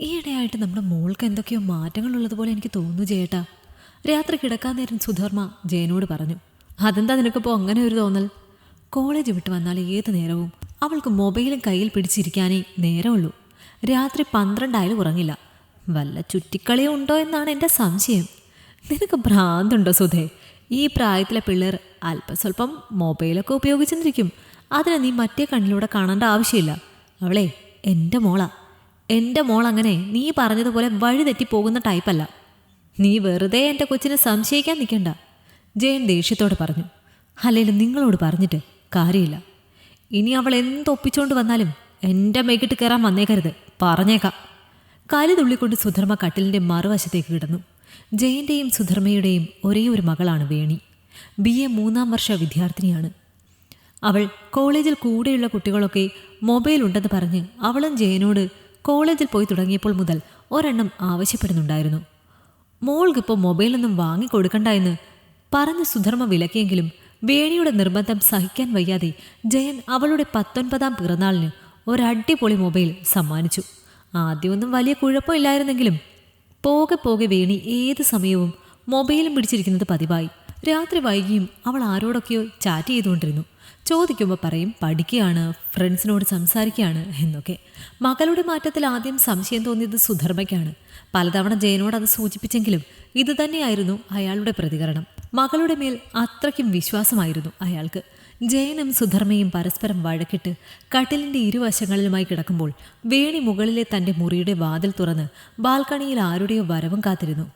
ഈയിടെയായിട്ട് നമ്മുടെ മോൾക്ക് എന്തൊക്കെയോ മാറ്റങ്ങളുള്ളതുപോലെ എനിക്ക് തോന്നുന്നു ചേട്ടാ. രാത്രി കിടക്കാൻ നേരം സുധർമ്മ ജയനോട് പറഞ്ഞു. അതെന്താ നിനക്കിപ്പോൾ അങ്ങനെ ഒരു തോന്നൽ? കോളേജ് വിട്ട് വന്നാൽ ഏത് നേരവും അവൾക്ക് മൊബൈലും കയ്യിൽ പിടിച്ചിരിക്കാനേ നേരമുള്ളൂ. രാത്രി 12 ഉറങ്ങില്ല. വല്ല ചുറ്റിക്കളിയും ഉണ്ടോ എന്നാണ് എൻ്റെ സംശയം. നിനക്ക് ഭ്രാന്തുണ്ടോ സുധേ? ഈ പ്രായത്തിലെ പിള്ളേർ അല്പസ്വല്പം മൊബൈലൊക്കെ ഉപയോഗിച്ചെന്നിരിക്കും. അതിനെ നീ മറ്റേ കണ്ണിലൂടെ കാണേണ്ട ആവശ്യമില്ല. അവളെ എൻ്റെ മോളാ. എൻ്റെ മോൾ അങ്ങനെ നീ പറഞ്ഞതുപോലെ വഴിതെറ്റി പോകുന്ന ടൈപ്പല്ല. നീ വെറുതെ എൻ്റെ കൊച്ചിനെ സംശയിക്കാൻ നിൽക്കണ്ട, ജയൻ ദേഷ്യത്തോടെ പറഞ്ഞു. അല്ലെങ്കിലും നിങ്ങളോട് പറഞ്ഞിട്ട് കാര്യമില്ല. ഇനി അവൾ എന്തൊപ്പിച്ചുകൊണ്ട് വന്നാലും എൻ്റെ മേക്കിട്ട് കയറാൻ വന്നേക്കരുത്, പറഞ്ഞേക്കാം. കലി തുള്ളിക്കൊണ്ട് സുധർമ്മ കട്ടിലിൻ്റെ മറുവശത്തേക്ക് കിടന്നു. ജയൻ്റെയും സുധർമ്മയുടെയും ഒരേ ഒരു മകളാണ് വേണി. BA 3ാം വർഷ വിദ്യാർത്ഥിനിയാണ് അവൾ. കോളേജിൽ കൂടെയുള്ള കുട്ടികളൊക്കെ മൊബൈൽ ഉണ്ടെന്ന് പറഞ്ഞ് അവളും ജയനോട് കോളേജിൽ പോയി തുടങ്ങിയപ്പോൾ മുതൽ ഒരെണ്ണം ആവശ്യപ്പെടുന്നുണ്ടായിരുന്നു. മോൾക്കിപ്പോൾ മൊബൈലൊന്നും വാങ്ങിക്കൊടുക്കണ്ട എന്ന് പറഞ്ഞ് സുധർമ്മ വിലക്കിയെങ്കിലും വേണിയുടെ നിർബന്ധം സഹിക്കാൻ വയ്യാതെ ജയൻ അവളുടെ 19ാം പിറന്നാളിന് ഒരടിപൊളി മൊബൈൽ സമ്മാനിച്ചു. ആദ്യമൊന്നും വലിയ കുഴപ്പമില്ലായിരുന്നെങ്കിലും പോകെ പോകെ വേണി ഏത് സമയവും മൊബൈലും പിടിച്ചിരിക്കുന്നത് പതിവായി. രാത്രി വൈകിയും അവൾ ആരോടൊക്കെയോ ചാറ്റ് ചെയ്തുകൊണ്ടിരുന്നു. ചോദിക്കുമ്പോൾ പറയും പഠിക്കുകയാണ്, ഫ്രണ്ട്സിനോട് സംസാരിക്കുകയാണ് എന്നൊക്കെ. മകളുടെ മാറ്റത്തിൽ ആദ്യം സംശയം തോന്നിയത് സുധർമ്മയ്ക്കാണ്. പലതവണ ജയനോട് അത് സൂചിപ്പിച്ചെങ്കിലും ഇതുതന്നെയായിരുന്നു അയാളുടെ പ്രതികരണം. മകളുടെ മേൽ അത്രയ്ക്കും വിശ്വാസമായിരുന്നു അയാൾക്ക്. ജയനും സുധർമ്മയും പരസ്പരം വഴക്കിട്ട് കട്ടിലിൻ്റെ ഇരുവശങ്ങളിലുമായി കിടക്കുമ്പോൾ വേണി മുകളിലെ തൻ്റെ മുറിയുടെ വാതിൽ തുറന്ന് ബാൽക്കണിയിൽ ആരുടെയോ വരവും കാത്തിരുന്നു.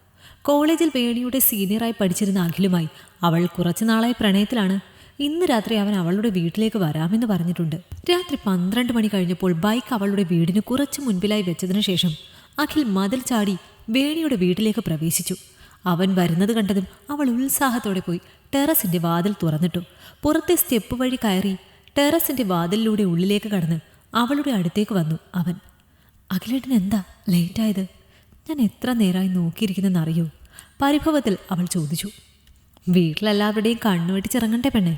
കോളേജിൽ വേണിയുടെ സീനിയറായി പഠിച്ചിരുന്ന അഖിലുമായി അവൾ കുറച്ചുനാളായി പ്രണയത്തിലാണ്. ഇന്ന് രാത്രി അവൻ അവളുടെ വീട്ടിലേക്ക് വരാമെന്ന് പറഞ്ഞിട്ടുണ്ട്. രാത്രി 12 മണി കഴിഞ്ഞപ്പോൾ ബൈക്ക് അവളുടെ വീടിന് കുറച്ചു മുൻപിലായി വെച്ചതിനു ശേഷം അഖിൽ മതിൽ ചാടി വേണിയുടെ വീട്ടിലേക്ക് പ്രവേശിച്ചു. അവൻ വരുന്നത് കണ്ടതും അവൾ ഉത്സാഹത്തോടെ പോയി ടെറസിൻ്റെ വാതിൽ തുറന്നിട്ടു. പുറത്തെ സ്റ്റെപ്പ് വഴി കയറി ടെറസിൻ്റെ വാതിലിലൂടെ ഉള്ളിലേക്ക് കടന്ന് അവളുടെ അടുത്തേക്ക് വന്നു അവൻ. അഖിലേട്ടന് എന്താ ലേറ്റായത്? ഞാൻ എത്ര നേരമായി നോക്കിയിരിക്കുന്നെന്നറിയോ? പരിഭവത്തിൽ അവൾ ചോദിച്ചു. വീട്ടിലെല്ലാവരുടെയും കണ്ണുവെട്ടിച്ചിറങ്ങണ്ടേ പെണ്ണെ?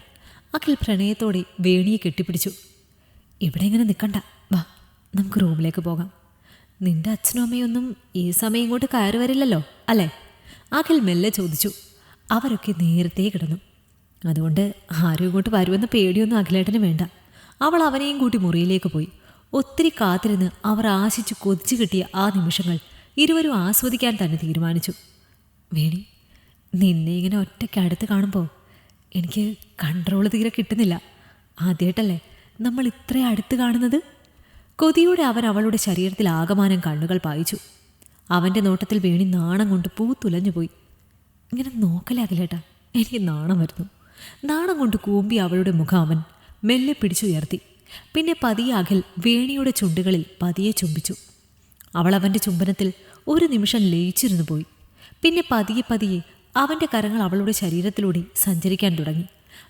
അഖിൽ പ്രണയത്തോടെ വേണിയെ കെട്ടിപ്പിടിച്ചു. ഇവിടെ ഇങ്ങനെ നിൽക്കണ്ട, വാ നമുക്ക് റൂമിലേക്ക് പോകാം. നിന്റെ അച്ഛനും അമ്മയൊന്നും ഈ സമയം ഇങ്ങോട്ട് കയറി വരില്ലല്ലോ അല്ലേ? അഖിൽ മെല്ലെ ചോദിച്ചു. അവരൊക്കെ നേരത്തെ കിടന്നു. അതുകൊണ്ട് ആരും ഇങ്ങോട്ട് വരുമെന്ന് പേടിയൊന്നും അഖിലേട്ടന് വേണ്ട. അവൾ അവനെയും കൂട്ടി മുറിയിലേക്ക് പോയി. ഒത്തിരി കാത്തിരുന്ന് അവർ ആശിച്ചു കൊതിച്ചു കിട്ടിയ ആ നിമിഷങ്ങൾ ഇരുവരും ആസ്വദിക്കാൻ തന്നെ തീരുമാനിച്ചു. വേണി, നിന്നെ ഇങ്ങനെ ഒറ്റയ്ക്ക് അടുത്ത് കാണുമ്പോൾ എനിക്ക് കൺട്രോൾ തീരെ കിട്ടുന്നില്ല. ആദ്യമായിട്ടല്ലേ നമ്മൾ ഇത്ര അടുത്ത് കാണുന്നത്? കൊതിയോടെ അവൻ അവളുടെ ശരീരത്തിൽ ആകമാനം കണ്ണുകൾ പായിച്ചു. അവൻ്റെ നോട്ടത്തിൽ വേണി നാണം കൊണ്ട് പൂത്തുലഞ്ഞുപോയി. ഇങ്ങനെ നോക്കലേ അഖിലേട്ടാ, എനിക്ക് നാണം വരുന്നു. നാണം കൊണ്ട് കൂമ്പി അവളുടെ മുഖം അവൻ മെല്ലെ പിടിച്ചുയർത്തി. പിന്നെ പതിയെ അഖിൽ വേണിയുടെ ചുണ്ടുകളിൽ പതിയെ ചുംബിച്ചു. അവൾ അവൻ്റെ ചുംബനത്തിൽ ഒരു നിമിഷം ലയിച്ചിരുന്നു പോയി. പിന്നെ പതിയെ പതിയെ അവൻ്റെ കരങ്ങൾ അവളുടെ ശരീരത്തിലൂടെ സഞ്ചരിക്കാൻ തുടങ്ങി.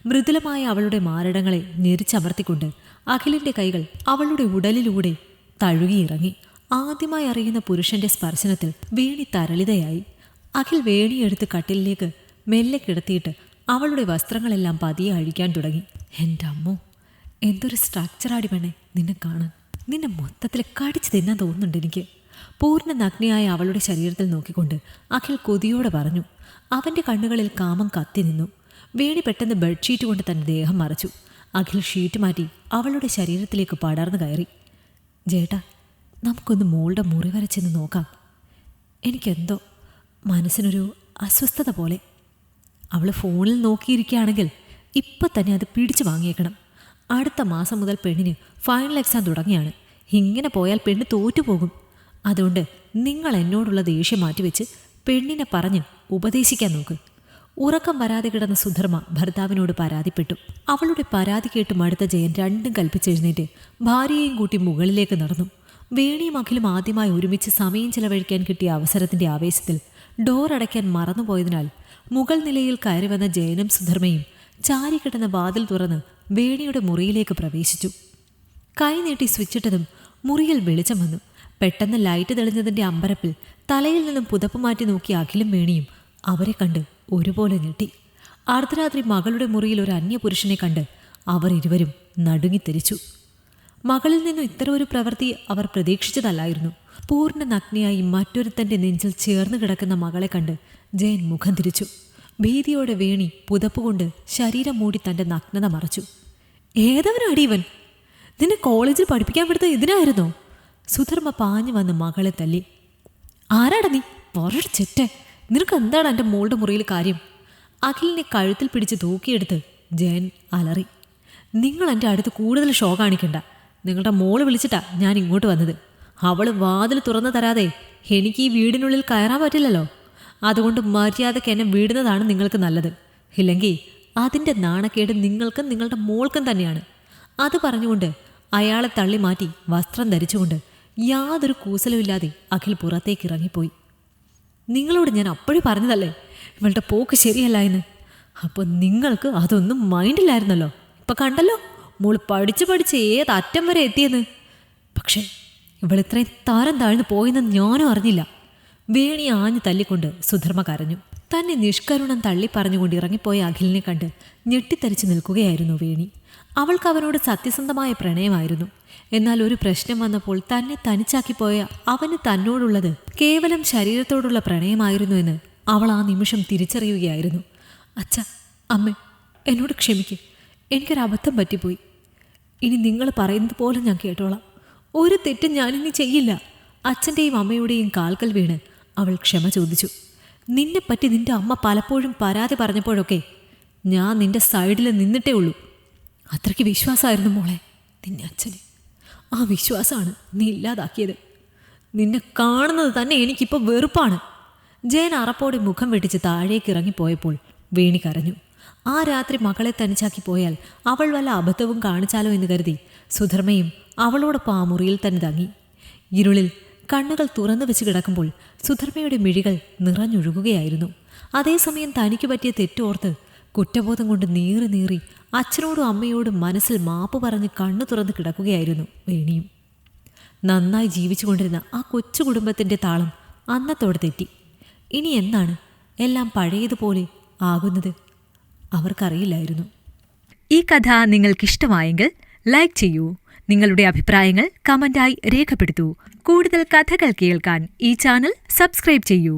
മൃദുലമായ അവളുടെ മാരടങ്ങളെ ഞെരിച്ചമർത്തിക്കൊണ്ട് അഖിലിൻ്റെ കൈകൾ അവളുടെ ഉടലിലൂടെ തഴുകിയിറങ്ങി. ആദ്യമായി അറിയുന്ന പുരുഷന്റെ സ്പർശനത്തിൽ വേണി തരളിതയായി. അഖിൽ വേണിയെടുത്ത് കട്ടിലിലേക്ക് മെല്ലെ കിടത്തിയിട്ട് അവളുടെ വസ്ത്രങ്ങളെല്ലാം പതിയെ അഴിക്കാൻ തുടങ്ങി. എൻ്റെ അമ്മോ, എന്തൊരു സ്ട്രക്ചറാടി പെണ്ണെ നിന്നെ കാണാൻ. നിന്നെ മൊത്തത്തിൽ കടിച്ചു തിന്നാൻ തോന്നുന്നുണ്ട് എനിക്ക്. പൂർണ്ണ നഗ്നയായ അവളുടെ ശരീരത്തിൽ നോക്കിക്കൊണ്ട് അഖിൽ കൊതിയോടെ പറഞ്ഞു. അവൻ്റെ കണ്ണുകളിൽ കാമം കത്തി നിന്നു. വേണി പെട്ടെന്ന് ബെഡ്ഷീറ്റ് കൊണ്ട് തൻ്റെ ദേഹം മറച്ചു. അഖിൽ ഷീറ്റ് മാറ്റി അവളുടെ ശരീരത്തിലേക്ക് പടർന്നു കയറി. ജേട്ടാ, നമുക്കൊന്ന് മോളുടെ മുറി വരെ ചെന്ന് നോക്കാം. എനിക്കെന്തോ മനസ്സിനൊരു അസ്വസ്ഥത പോലെ. അവൾ ഫോണിൽ നോക്കിയിരിക്കുകയാണെങ്കിൽ ഇപ്പം തന്നെ അത് പിടിച്ചു വാങ്ങിയേക്കണം. അടുത്ത മാസം മുതൽ പെണ്ണിന് ഫൈനൽ എക്സാം തുടങ്ങിയാണ്. ഇങ്ങനെ പോയാൽ പെണ്ണ് തോറ്റുപോകും. അതുകൊണ്ട് നിങ്ങൾ എന്നോടുള്ള ദേഷ്യം മാറ്റിവെച്ച് പെണ്ണിനെ പറഞ്ഞ് ഉപദേശിക്കാൻ നോക്ക്. ഉറക്കം വരാതെ കിടന്ന സുധർമ്മ ഭർത്താവിനോട് പരാതിപ്പെട്ടു. അവളുടെ പരാതി കേട്ട് മടുത്ത ജയൻ രണ്ടും കൽപ്പിച്ചെഴുന്നേറ്റ് ഭാര്യയെയും കൂട്ടി മുകളിലേക്ക് നടന്നു. വേണിയും അഖിലും ആദ്യമായി ഒരുമിച്ച് സമയം ചെലവഴിക്കാൻ കിട്ടിയ അവസരത്തിൻ്റെ ആവേശത്തിൽ ഡോർ അടയ്ക്കാൻ മറന്നുപോയതിനാൽ മുകൾ നിലയിൽ കയറി വന്ന ജയനും സുധർമ്മയും ചാരിക്കിടന്ന വാതിൽ തുറന്ന് വേണിയുടെ മുറിയിലേക്ക് പ്രവേശിച്ചു. കൈ നീട്ടി സ്വിച്ചിട്ടതും മുറിയിൽ വെളിച്ചം വന്നു. പെട്ടെന്ന് ലൈറ്റ് തെളിഞ്ഞതിൻ്റെ അമ്പരപ്പിൽ തലയിൽ നിന്നും പുതപ്പ് മാറ്റി നോക്കിയ അഖിലും വേണിയും അവരെ കണ്ട് ഒരുപോലെ ഞെട്ടി. അർദ്ധരാത്രി മകളുടെ മുറിയിൽ ഒരു അന്യപുരുഷനെ കണ്ട് അവർ ഇരുവരും നടുങ്ങിത്തെരിച്ചു. മകളിൽ നിന്നും ഇത്തരം ഒരു പ്രവൃത്തി അവർ പ്രതീക്ഷിച്ചതല്ലായിരുന്നു. പൂർണ്ണ നഗ്നയായി മറ്റൊരുത്തൻ്റെ നെഞ്ചിൽ ചേർന്ന് കിടക്കുന്ന മകളെ കണ്ട് ജയൻ മുഖം തിരിച്ചു. ഭീതിയോടെ വേണി പുതപ്പുകൊണ്ട് ശരീരം മൂടി തൻ്റെ നഗ്നത മറച്ചു. ഏതവനാടി ഇവൻ? നിന്നെ കോളേജിൽ പഠിപ്പിക്കാൻ വിടുത്ത ഇതിനായിരുന്നോ? സുധർമ്മ പാഞ്ഞു വന്ന് മകളെ തല്ലി. ആരാടാ നീ? പൊറയുടെ ചെറ്റെ, നിനക്ക് എന്താണ് എൻ്റെ മോളുടെ മുറിയിൽ കാര്യം? അഖിലിനെ കഴുത്തിൽ പിടിച്ച് തൂക്കിയെടുത്ത് ജയൻ അലറി. നിങ്ങൾ എൻ്റെ അടുത്ത് കൂടുതൽ ഷോ കാണിക്കണ്ട. നിങ്ങളുടെ മോള് വിളിച്ചിട്ടാ ഞാൻ ഇങ്ങോട്ട് വന്നത്. അവൾ വാതിൽ തുറന്നു തരാതെ എനിക്ക് ഈ വീടിനുള്ളിൽ കയറാൻ പറ്റില്ലല്ലോ. അതുകൊണ്ട് മര്യാദയ്ക്ക് എന്നെ വിടുന്നതാണ് നിങ്ങൾക്ക് നല്ലത്. ഇല്ലെങ്കിൽ അതിൻ്റെ നാണക്കേട് നിങ്ങൾക്കും നിങ്ങളുടെ മോൾക്കും തന്നെയാണ്. അത് പറഞ്ഞുകൊണ്ട് അയാളെ തള്ളി മാറ്റി വസ്ത്രം ധരിച്ചുകൊണ്ട് യാതൊരു കൂസലുമില്ലാതെ അഖിൽ പുറത്തേക്ക് ഇറങ്ങിപ്പോയി. നിങ്ങളോട് ഞാൻ അപ്പോഴേ പറഞ്ഞതല്ലേ ഇവളുടെ പോക്ക് ശരിയല്ല എന്ന്. അപ്പോൾ നിങ്ങൾക്ക് അതൊന്നും മൈൻഡിലായിരുന്നല്ലോ. ഇപ്പം കണ്ടല്ലോ മോൾ പഠിച്ച് ഏത് അറ്റം വരെ എത്തിയെന്ന്. പക്ഷേ ഇവളിത്രയും താരം താഴ്ന്നു പോയെന്ന് ഞാനും അറിഞ്ഞില്ല. വേണി ആഞ്ഞു തല്ലിക്കൊണ്ട് സുധർമ്മ കരഞ്ഞു. തന്നെ നിഷ്കരുണം തള്ളി പറഞ്ഞുകൊണ്ട് ഇറങ്ങിപ്പോയ അഖിലിനെ കണ്ട് ഞെട്ടിത്തരിച്ചു നിൽക്കുകയായിരുന്നു വേണി. അവൾക്ക് അവനോട് സത്യസന്ധമായ പ്രണയമായിരുന്നു. എന്നാൽ ഒരു പ്രശ്നം വന്നപ്പോൾ തന്നെ തനിച്ചാക്കിപ്പോയ അവന് തന്നോടുള്ളത് കേവലം ശരീരത്തോടുള്ള പ്രണയമായിരുന്നു എന്ന് അവൾ ആ നിമിഷം തിരിച്ചറിയുകയായിരുന്നു. അച്ഛ, അമ്മ, എന്നോട് ക്ഷമിക്ക്. എനിക്കൊരബദ്ധം പറ്റിപ്പോയി. ഇനി നിങ്ങൾ പറയുന്നത് പോലെ ഞാൻ കേട്ടോളാം. ഒരു തെറ്റും ഞാനിനി ചെയ്യില്ല. അച്ഛൻ്റെയും അമ്മയുടെയും കാൽക്കൽ വീണ് അവൾ ക്ഷമ ചോദിച്ചു. നിന്നെപ്പറ്റി നിന്റെ അമ്മ പലപ്പോഴും പരാതി പറഞ്ഞപ്പോഴൊക്കെ ഞാൻ നിന്റെ സൈഡിൽ നിന്നിട്ടേ ഉള്ളൂ. അത്രയ്ക്ക് വിശ്വാസമായിരുന്നു മോളെ നിന്നെ അച്ഛന്. ആ വിശ്വാസമാണ് നീ ഇല്ലാതാക്കിയത്. നിന്നെ കാണുന്നത് തന്നെ എനിക്കിപ്പോൾ വെറുപ്പാണ്. ജയൻ അറപ്പോടെ മുഖം വെട്ടിച്ച് താഴേക്ക് ഇറങ്ങിപ്പോയപ്പോൾ വേണി കരഞ്ഞു. ആ രാത്രി മകളെ തനിച്ചാക്കി പോയാൽ അവൾ വല്ല അബദ്ധവും കാണിച്ചാലോ എന്ന് കരുതി സുധർമ്മയും അവളോടൊപ്പം ആ മുറിയിൽ തന്നെ തങ്ങി. ഇരുളിൽ കണ്ണുകൾ തുറന്നു വെച്ച് കിടക്കുമ്പോൾ സുധർമ്മയുടെ മിഴികൾ നിറഞ്ഞൊഴുകുകയായിരുന്നു. അതേസമയം തനിക്ക് പറ്റിയ തെറ്റോർത്ത് കുറ്റബോധം കൊണ്ട് നീറി നീറി അച്ഛനോടും അമ്മയോടും മനസ്സിൽ മാപ്പ് പറഞ്ഞ് കണ്ണു തുറന്ന് കിടക്കുകയായിരുന്നു വേണിയും. നന്നായി ജീവിച്ചു കൊണ്ടിരുന്ന ആ കൊച്ചു കുടുംബത്തിൻ്റെ താളം അന്നത്തോടെ തെറ്റി. ഇനി എന്നാണ് എല്ലാം പഴയതുപോലെ ആകുന്നത് അവർക്കറിയില്ലായിരുന്നു. ഈ കഥ നിങ്ങൾക്കിഷ്ടമായെങ്കിൽ ലൈക്ക് ചെയ്യൂ. നിങ്ങളുടെ അഭിപ്രായങ്ങൾ കമന്റായി രേഖപ്പെടുത്തൂ. കൂടുതൽ കഥകൾ കേൾക്കാൻ ഈ ചാനൽ സബ്സ്ക്രൈബ് ചെയ്യൂ.